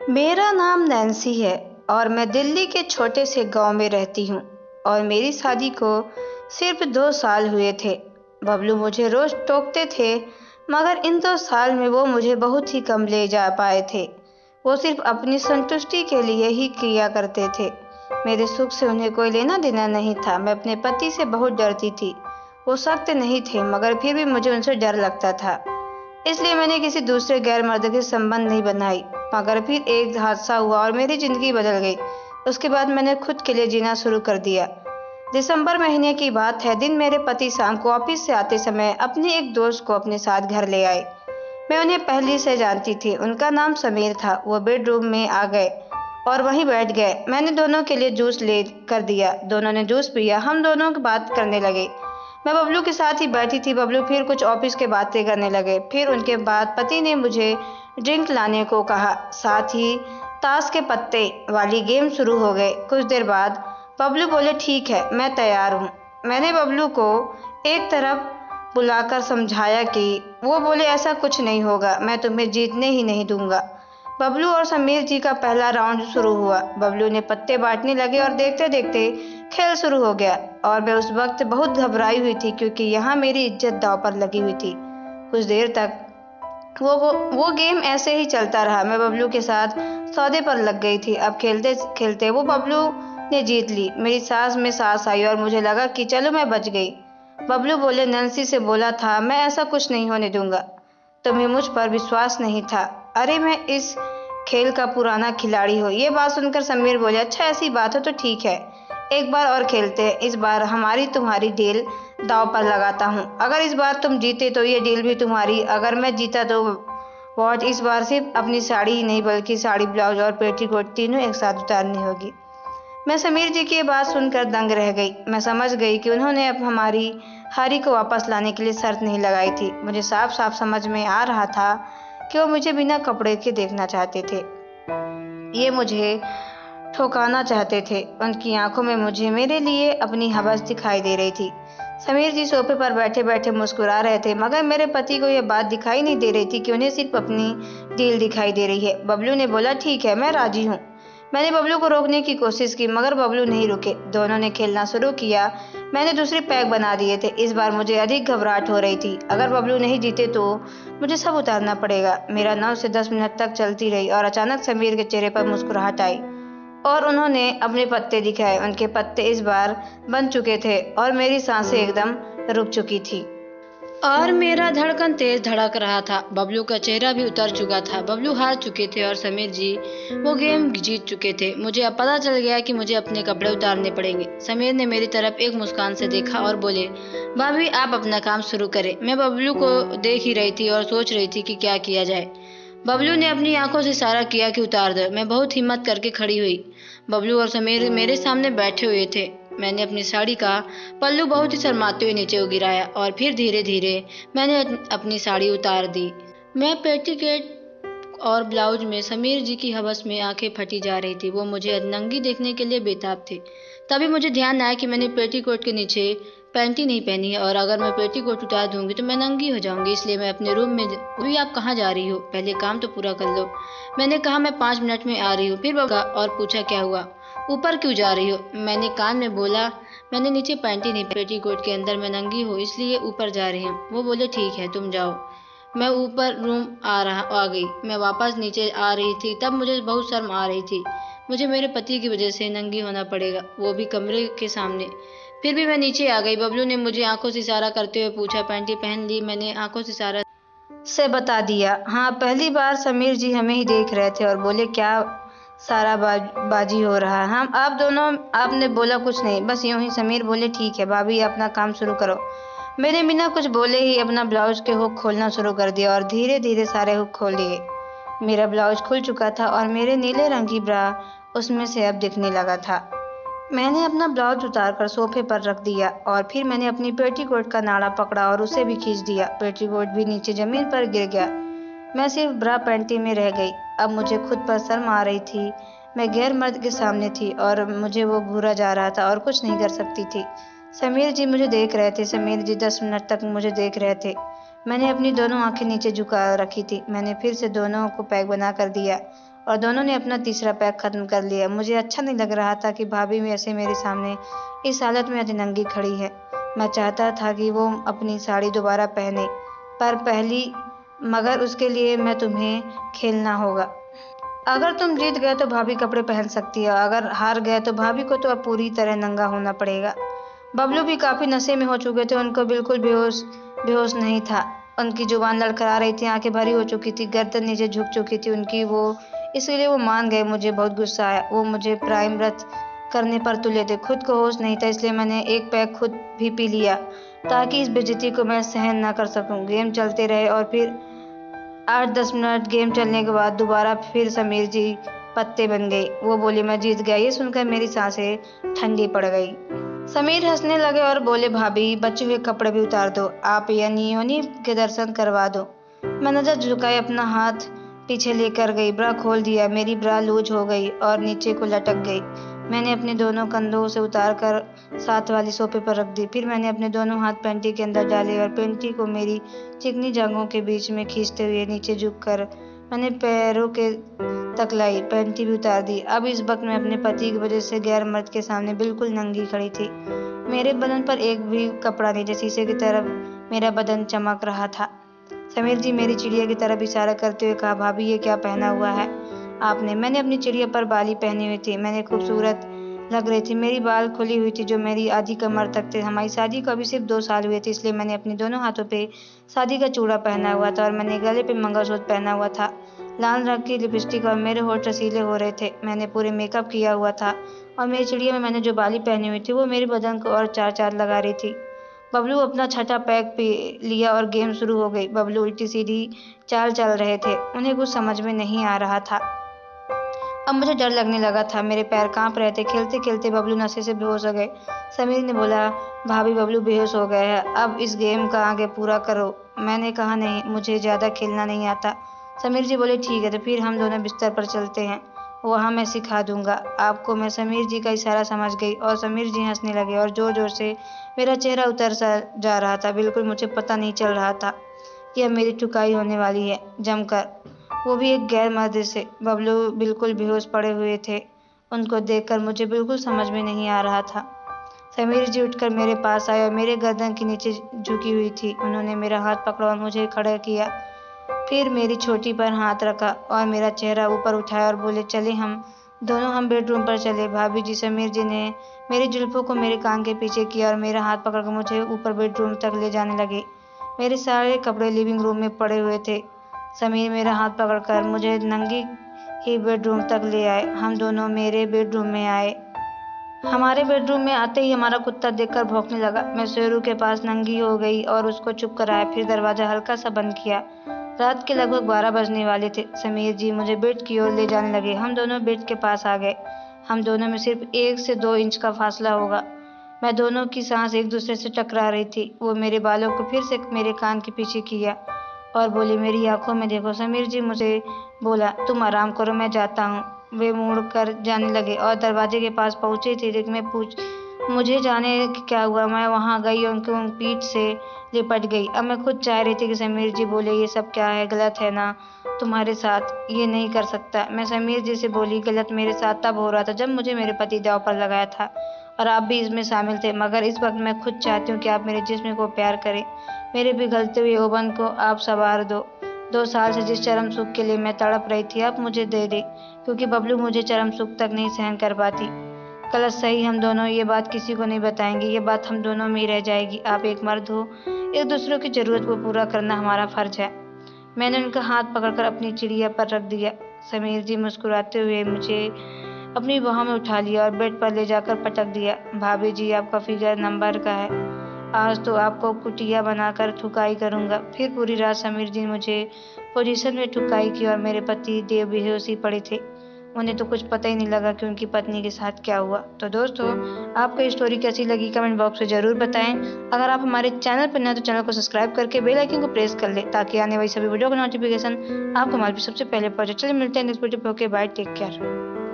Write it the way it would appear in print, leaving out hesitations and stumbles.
मेरा नाम नैन्सी है और मैं दिल्ली के छोटे से गांव में रहती हूँ और मेरी शादी को सिर्फ 2 साल हुए थे। बबलू मुझे रोज टोकते थे, मगर इन 2 साल में वो मुझे बहुत ही कम ले जा पाए थे। वो सिर्फ अपनी संतुष्टि के लिए ही किया करते थे। मेरे सुख से उन्हें कोई लेना देना नहीं था। मैं अपने पति से बहुत डरती थी। वो सख्त नहीं थे, मगर फिर भी मुझे उनसे डर लगता था। इसलिए मैंने किसी दूसरे गैर मर्द के संबंध नहीं बनाई। मगर फिर एक हादसा हुआ और मेरी जिंदगी बदल गई। उसके बाद मैंने खुद के लिए जीना शुरू कर दिया। दिसंबर महीने की बात है। दिन मेरे पति शाम को ऑफिस से आते समय अपनी एक दोस्त को अपने साथ घर ले आए। मैं उन्हें पहले से जानती थी। उनका नाम समीर था। वो बेडरूम में आ गए और वहीं बैठ गए। मैंने दोनों के लिए जूस ले कर दिया। दोनों ने जूस पिया। हम दोनों की बात करने लगे। मैं बबलू के साथ ही बैठी थी। बबलू फिर कुछ ऑफिस के बातें करने लगे। फिर उनके बाद पति ने मुझे ड्रिंक लाने को कहा। साथ ही ताश के पत्ते वाली गेम शुरू हो गए। कुछ देर बाद बबलू बोले, ठीक है, मैं तैयार हूँ। मैंने बबलू को एक तरफ बुलाकर समझाया कि वो बोले, ऐसा कुछ नहीं होगा, मैं तुम्हें जीतने ही नहीं दूंगा। बबलू और समीर जी का पहला राउंड शुरू हुआ। बबलू ने पत्ते बांटने लगे और देखते देखते खेल शुरू हो गया। और मैं उस वक्त बहुत घबराई हुई थी, क्योंकि यहाँ मेरी इज्जत दांव पर लगी हुई थी। कुछ देर तक वो गेम ऐसे ही चलता रहा। मैं बबलू के साथ सौदे पर लग गई थी। अब खेलते खेलते वो बबलू ने जीत ली। मेरी सांस में सांस आई और मुझे लगा कि चलो मैं बच गई। बबलू बोले, नंसी से बोला था, मैं ऐसा कुछ नहीं होने दूंगा। तुम्हें मुझ पर विश्वास नहीं था। अरे, मैं इस खेल का पुराना खिलाड़ी हूँ। ये बात सुनकर समीर बोले, अच्छा ऐसी बात है तो ठीक है, एक बार और खेलते हैं। इस बार हमारी तुम्हारी डील दांव पर लगाता हूँ। अगर इस बार तुम जीते तो ये डील भी तुम्हारी। अगर मैं जीता तो वॉच इस बार सिर्फ अपनी साड़ी ही नहीं, बल्कि साड़ी, ब्लाउज और पेटीकोट तीनों एक साथ उतारनी होगी। मैं समीर जी की ये बात सुनकर दंग रह गई। मैं समझ गई कि उन्होंने अब हमारी हारी को वापस लाने के लिए शर्त नहीं लगाई थी। मुझे साफ साफ समझ में आ रहा था कि वो मुझे बिना कपड़े के देखना चाहते थे। ये मुझे ठोकाना चाहते थे। उनकी आंखों में मुझे मेरे लिए अपनी हवस दिखाई दे रही थी। समीर जी सोफे पर बैठे बैठे मुस्कुरा रहे थे, मगर मेरे पति को यह बात दिखाई नहीं दे रही थी कि उन्हें सिर्फ अपनी डील दिखाई दे रही है। बबलू ने बोला, ठीक है, मैं राजी हूँ। मैंने बबलू को रोकने की कोशिश की, मगर बबलू नहीं रुके। दोनों ने खेलना शुरू किया। मैंने दूसरे पैक बना दिए थे। इस बार मुझे अधिक घबराहट हो रही थी। अगर बबलू नहीं जीते तो मुझे सब उतारना पड़ेगा। मेरा 9 से 10 मिनट तक चलती रही और अचानक समीर के चेहरे पर मुस्कुराहट आई और उन्होंने अपने पत्ते दिखाए। उनके पत्ते इस बार बन चुके थे और मेरी सांसें एकदम रुक चुकी थी और मेरा धड़कन तेज धड़क रहा था। बबलू का चेहरा भी उतर चुका था। बबलू हार चुके थे और समीर जी वो गेम जीत चुके थे। मुझे अब पता चल गया कि मुझे अपने कपड़े उतारने पड़ेंगे। समीर ने मेरी तरफ एक मुस्कान से देखा और बोले, भाभी आप अपना काम शुरू करें। मैं बबलू को देख ही रही थी और सोच रही थी कि क्या किया जाए। बबलू ने अपनी आंखों से इशारा किया कि उतार दो। मैं बहुत हिम्मत करके खड़ी हुई। बबलू और समीर मेरे सामने बैठे हुए थे। मैंने अपनी साड़ी का पल्लू बहुत ही शर्माते हुए नीचे गिराया और फिर धीरे धीरे मैंने अपनी साड़ी उतार दी। मैं पेटीकोट और ब्लाउज में समीर जी की हवस में आंखें फटी जा रही थी। वो मुझे नंगी देखने के लिए बेताब थे। तभी मुझे ध्यान आया कि मैंने पेटीकोट के नीचे पैंटी नहीं पहनी है और अगर मैं पेटीकोट उतार दूंगी तो मैं नंगी हो जाऊंगी। इसलिए मैं अपने रूम में। अभी आप कहाँ जा रही हो? पहले काम तो पूरा कर लो। मैंने कहा, मैं 5 मिनट में आ रही हूँ। फिर बबलू और पूछा, क्या हुआ, ऊपर क्यों जा रही हो? मैंने कान में बोला, मैंने नीचे पैंटी नहीं, पेटीकोट के अंदर मैं नंगी हूँ, इसलिए ऊपर जा रही हूँ। वो बोले, ठीक है, तुम जाओ। मैं ऊपर रूम आ गई। मैं वापस नीचे आ रही थी, तब मुझे बहुत शर्म आ रही थी। मुझे मेरे पति की वजह से नंगी होना पड़ेगा, वो भी कमरे के सामने। फिर भी मैं नीचे आ गई। बबलू ने मुझे आंखों से इशारा करते हुए पूछा, पैंटी पहन ली? मैंने आंखों से इशारा से बता दिया। हाँ, पहली बार समीर जी हमें ही देख रहे थे और बोले, क्या सारा बाजी हो रहा है? हम आप दोनों। आपने बोला कुछ नहीं, बस यूं ही। समीर बोले, ठीक है भाभी, अपना काम शुरू करो। मैंने बिना कुछ बोले ही अपना ब्लाउज के हुक खोलना शुरू कर दिया और धीरे धीरे सारे हुक खोल लिए। मेरा ब्लाउज खुल चुका था और मेरे नीले रंग की ब्रा उसमें से अब दिखने लगा था। मैंने अपना ब्लाउज उतारकर सोफे पर रख दिया और फिर मैंने अपनी पेटीकोट का नाड़ा पकड़ा और उसे भी खींच दिया। पेटीकोट भी नीचे जमीन पर गिर गया। मैं सिर्फ ब्रा पैंटी में रह गई। अब मुझे खुद पर शर्म आ रही थी। मैं गैर मर्द के सामने थी और मुझे वो घूरा जा रहा था और कुछ नहीं कर सकती थी। समीर जी मुझे देख रहे थे। समीर जी 10 मिनट तक मुझे देख रहे थे। मैंने अपनी दोनों आंखें नीचे झुका रखी थी। मैंने फिर से दोनों को पैक बना कर दिया और दोनों ने अपना तीसरा पैक खत्म कर लिया। मुझे अच्छा नहीं लग रहा था कि भाभी में ऐसे मेरे सामने इस हालत में नंगी खड़ी है। मैं चाहता था कि वो अपनी साड़ी दोबारा पहने, मगर उसके लिए मैं तुम्हें खेलना होगा। अगर तुम जीत गए तो भाभी कपड़े पहन सकती है, अगर हार गए तो भाभी को तो अब पूरी तरह नंगा होना पड़ेगा। बबलू भी काफी नशे में हो चुके थे, उनको बिल्कुल बेहोश बेहोश नहीं था। उनकी जुबान लड़खड़ा रही थी, आंखें भरी हो चुकी थी, गर्दन नीचे झुक चुकी थी उनकी। इसलिए वो मान गए। मुझे बहुत गुस्सा आया। वो मुझे प्राइम व्रत करने पर तुले थे। खुद को होश नहीं था, इसलिए मैंने एक पैक खुद भी पी लिया ताकि इस बेइज्जती को मैं सहन न कर सकूं। गेम चलते रहे और फिर 8-10 मिनट गेम चलने के बाद दोबारा फिर समीर जी पत्ते बन गई। वो बोली, मैं जीत गया। ये सुनकर मेरी सांसें ठंडी पड़ गई। समीर हंसने लगे और बोले, भाभी बचे हुए कपड़े भी उतार दो, आप योनि के दर्शन करवा दो। मैं नजर झुकाए अपना हाथ पीछे लेकर गई, ब्रा खोल दिया। मेरी ब्रा लूज हो गई और नीचे को लटक गई। मैंने अपने दोनों कंधों से उतारकर साथ वाली सोफे पर रख दी। फिर मैंने अपने दोनों हाथ पैंटी के अंदर डाले और पैंटी को मेरी चिकनी जांघों के बीच में खींचते हुए नीचे झुककर मैंने पैरों के तक लाई। पैंटी भी उतार दी। अब इस वक्त मैं अपने पति की वजह से गैर मर्द के सामने बिल्कुल नंगी खड़ी थी। मेरे बदन पर एक भी कपड़ा नहीं, जैसे शीशे की तरफ मेरा बदन चमक रहा था। समीर जी मेरी चिड़िया की तरफ इशारा करते हुए कहा, भाभी ये क्या पहना हुआ है आपने? मैंने अपनी चिड़िया पर बाली पहनी हुई थी। मैंने खूबसूरत लग रही थी। मेरी बाल खुली हुई थी जो मेरी आधी कमर तक थे। हमारी शादी को अभी सिर्फ 2 साल हुए थे, इसलिए मैंने अपने दोनों हाथों पे शादी का चूड़ा पहना हुआ था और मैंने गले पे मंगलसूत्र पहना हुआ था। लाल रंग की लिपस्टिक और मेरे होठ रसीले हो रहे थे। मैंने पूरे मेकअप किया हुआ था और मेरी चिड़िया में मैंने जो बाली पहनी हुई थी वो मेरे बदन को और चार चांद लगा रही थी। बबलू अपना छठा पैक पी लिया और गेम शुरू हो गई। बबलू उल्टी सीधी चाल चल रहे थे, उन्हें कुछ समझ में नहीं आ रहा था। अब मुझे डर लगने लगा था, मेरे पैर कांप रहे थे। खेलते खेलते बबलू नशे से बेहोश हो गए। समीर ने बोला, भाभी बबलू बेहोश हो गया है, अब इस गेम का आगे पूरा करो। मैंने कहा, नहीं, मुझे ज्यादा खेलना नहीं आता। समीर जी बोले, ठीक है, तो फिर हम दोनों बिस्तर पर चलते हैं, वहाँ मैं सिखा दूंगा आपको। मैं समीर जी का इशारा समझ गई और समीर जी हंसने लगे और जोर जोर से मेरा चेहरा उतर सा जा रहा था। बिल्कुल मुझे पता नहीं चल रहा था कि अब मेरी ठुकाई होने वाली है जमकर, वो भी एक गैर मर्द से। बबलू बिल्कुल बेहोश पड़े हुए थे। उनको देखकर मुझे बिल्कुल समझ में नहीं आ रहा था। समीर जी उठकर मेरे पास आए और मेरे गर्दन के नीचे झुकी हुई थी। उन्होंने मेरा हाथ पकड़ा और मुझे खड़ा किया। फिर मेरी छोटी पर हाथ रखा और मेरा चेहरा ऊपर उठाया और बोले, चले हम बेडरूम पर चले। भाभी जी, समीर जी ने मेरी जुल्फों को मेरे कान के पीछे किया और मेरा हाथ पकड़कर मुझे ऊपर बेडरूम तक ले जाने लगे। मेरे सारे कपड़े लिविंग रूम में पड़े हुए थे। समीर मेरा हाथ पकड़कर मुझे नंगी ही बेडरूम तक ले आए। हम दोनों मेरे बेडरूम में आए। हमारे बेडरूम में आते ही हमारा कुत्ता देखकर भौंकने लगा। मैं शेरू के पास नंगी हो गई और उसको चुप कराया, फिर दरवाजा हल्का सा बंद किया। रात के लगभग 12 बजने वाले थे। समीर जी मुझे बेड की ओर ले जाने लगे। हम दोनों बेड के पास आ गए। हम दोनों में सिर्फ 1 से 2 इंच का फासला होगा। मैं दोनों की सांस एक दूसरे से टकरा रही थी। वो मेरे बालों को फिर से मेरे कान के पीछे किया और बोले, मेरी आंखों में देखो। समीर जी मुझे बोला, तुम आराम करो, मैं जाता हूँ। वे मुड़ कर जाने लगे और दरवाजे के पास पहुंचे थे, लेकिन मुझे जाने क्या हुआ। मैं वहां गई और उनकी पीठ से लिपट गई। अब मैं खुद चाह रही थी कि समीर जी बोले, ये सब क्या है, गलत है ना तुम्हारे साथ, ये नहीं कर सकता। मैं समीर जी से बोली, गलत मेरे साथ तब हो रहा था जब मुझे मेरे पति दांव पर लगाया था और आप भी इसमें शामिल थे, मगर इस वक्त मैं खुद चाहती हूँ कि आप मेरे जिस्म को प्यार करें, मेरे पिघलते हुए ओवन को आप संवार दो। 2 साल से जिस चरम सुख के लिए मैं तड़प रही थी, आप मुझे दे दे, क्योंकि बबलू मुझे चरम सुख तक नहीं सहन कर पाती। गलत सही हम दोनों ये बात किसी को नहीं बताएंगे, ये बात हम दोनों में ही रह जाएगी। आप एक मर्द हो, एक दूसरे की जरूरत को पूरा करना हमारा फर्ज है। मैंने उनका हाथ पकड़कर अपनी चिड़िया पर रख दिया। समीर जी मुस्कुराते हुए मुझे अपनी बाहों में उठा लिया और बेड पर ले जाकर पटक दिया। भाभी जी, आपका फिगर नंबर का है, आज तो आपको कुटिया बनाकर ठुकाई करूंगा। फिर पूरी रात समीर जी मुझे पोजीशन में ठुकाई की और मेरे पति देव बेहोशी पड़े थे। उन्हें तो कुछ पता ही नहीं लगा कि उनकी पत्नी के साथ क्या हुआ। तो दोस्तों, आपको ये स्टोरी कैसी लगी कमेंट बॉक्स में जरूर बताएं। अगर आप हमारे चैनल पर नए तो चैनल को सब्सक्राइब करके बेल आइकन को प्रेस कर ले, ताकि आने वाली सभी वीडियो का नोटिफिकेशन आपको हमारे सबसे पहले पहुंचे। चलिए मिलते हैं नेक्स्ट वीडियो पे। Okay, bye, take care.